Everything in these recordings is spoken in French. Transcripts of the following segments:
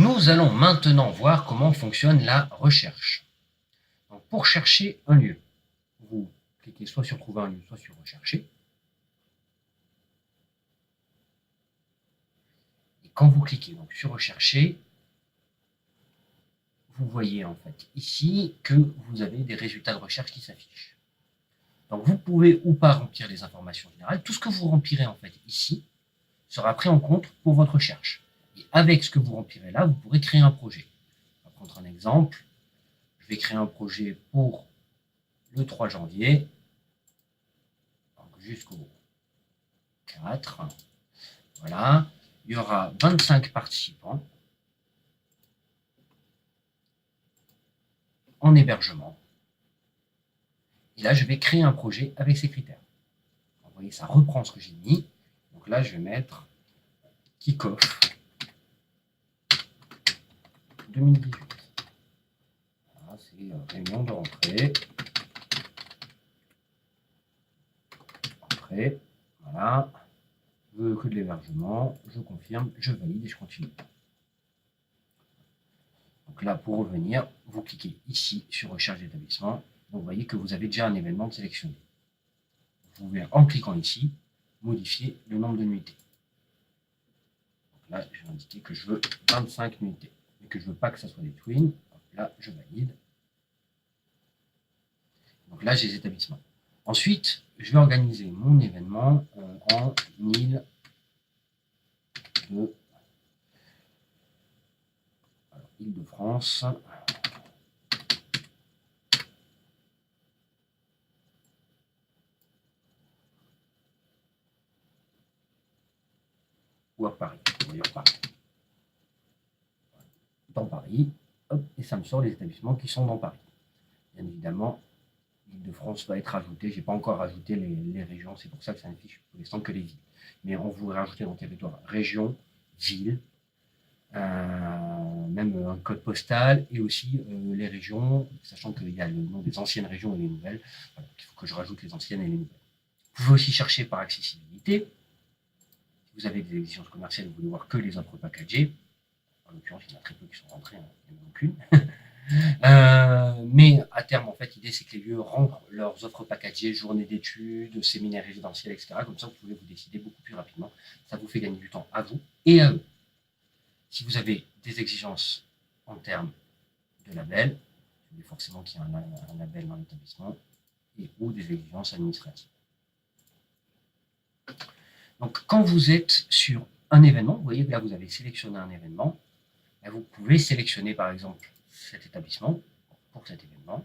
Nous allons maintenant voir comment fonctionne la recherche. Donc, pour chercher un lieu, vous cliquez soit sur trouver un lieu, soit sur rechercher. Et quand vous cliquez donc, sur rechercher, vous voyez en fait ici que vous avez des résultats de recherche qui s'affichent. Donc vous pouvez ou pas remplir les informations générales. Tout ce que vous remplirez en fait ici sera pris en compte pour votre recherche. Et avec ce que vous remplirez là, vous pourrez créer un projet. On va prendre un exemple. Je vais créer un projet pour le 3 janvier jusqu'au 4. Voilà. Il y aura 25 participants en hébergement. Et là, je vais créer un projet avec ces critères. Vous voyez, ça reprend ce que j'ai mis. Donc là, je vais mettre kick-off 2018. Voilà, c'est réunion de rentrée. Entrée. Voilà. Je veux que de l'hébergement. Je confirme, je valide et je continue. Donc là, pour revenir, vous cliquez ici sur recherche d'établissement. Donc vous voyez que vous avez déjà un événement de sélectionné. Vous pouvez, en cliquant ici, modifier le nombre de nuitées. Donc là, je vais indiquer que je veux 25 nuitées, mais que je ne veux pas que ça soit des twins. Donc là, je valide. Donc là, j'ai les établissements. Ensuite, je vais organiser mon événement en île de Île-de-France. Ou à Paris. Dans Paris, hop, et ça me sort les établissements qui sont dans Paris. Bien évidemment, l'Île-de-France va être ajoutée. Je n'ai pas encore rajouté les régions, c'est pour ça que ça n'affiche pour l'instant que les villes. Mais on voudrait rajouter dans le territoire région, ville, même un code postal et aussi les régions, sachant qu'il y a le nom des anciennes régions et les nouvelles. Voilà, il faut que je rajoute les anciennes et les nouvelles. Vous pouvez aussi chercher par accessibilité. Si vous avez des exigences commerciales, vous voulez voir que les offres packagées. En l'occurrence, il y en a très peu qui sont rentrés, hein, il n'y en a aucune. Mais à terme, en fait, l'idée, c'est que les lieux rentrent leurs offres packagées, journées d'études, séminaires résidentiels, etc. Comme ça, vous pouvez vous décider beaucoup plus rapidement. Ça vous fait gagner du temps à vous et à eux. Si vous avez des exigences en termes de label, vous voulez forcément qu'il y ait un label dans l'établissement, et ou des exigences administratives. Donc, quand vous êtes sur un événement, vous voyez que là, vous avez sélectionné un événement, vous pouvez sélectionner, par exemple, cet établissement pour cet événement.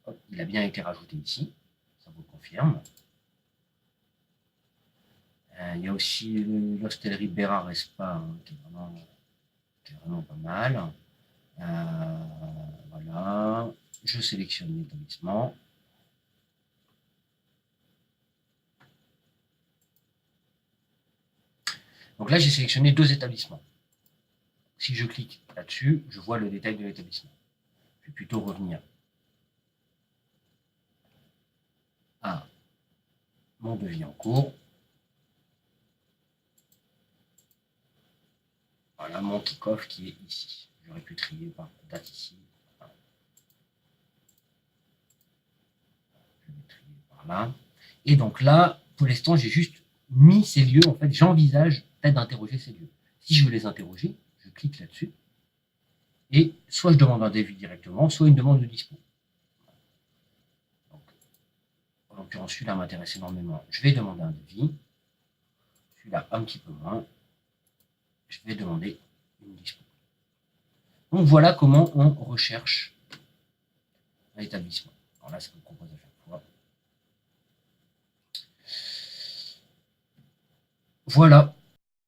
Hop, il a bien été rajouté ici, ça vous le confirme. Il y a aussi l'hostellerie Bérard et Spa, hein, qui est vraiment pas mal. Voilà, je sélectionne l'établissement. Donc là, j'ai sélectionné 2 établissements. Si je clique là-dessus, je vois le détail de l'établissement. Je vais plutôt revenir à mon devis en cours. Voilà mon kick-off qui est ici. J'aurais pu trier par date ici. Voilà. Je vais trier par là. Et donc là, pour l'instant, j'ai juste mis ces lieux. En fait, j'envisage peut-être d'interroger ces lieux. Si je veux les interroger, je clique là-dessus. Et soit je demande un devis directement, soit une demande de dispo. Donc, en l'occurrence, celui-là m'intéresse énormément. Je vais demander un devis. Celui-là, un petit peu moins. Je vais demander une dispo. Donc voilà comment on recherche un établissement. Alors là, ça me propose à chaque fois. Voilà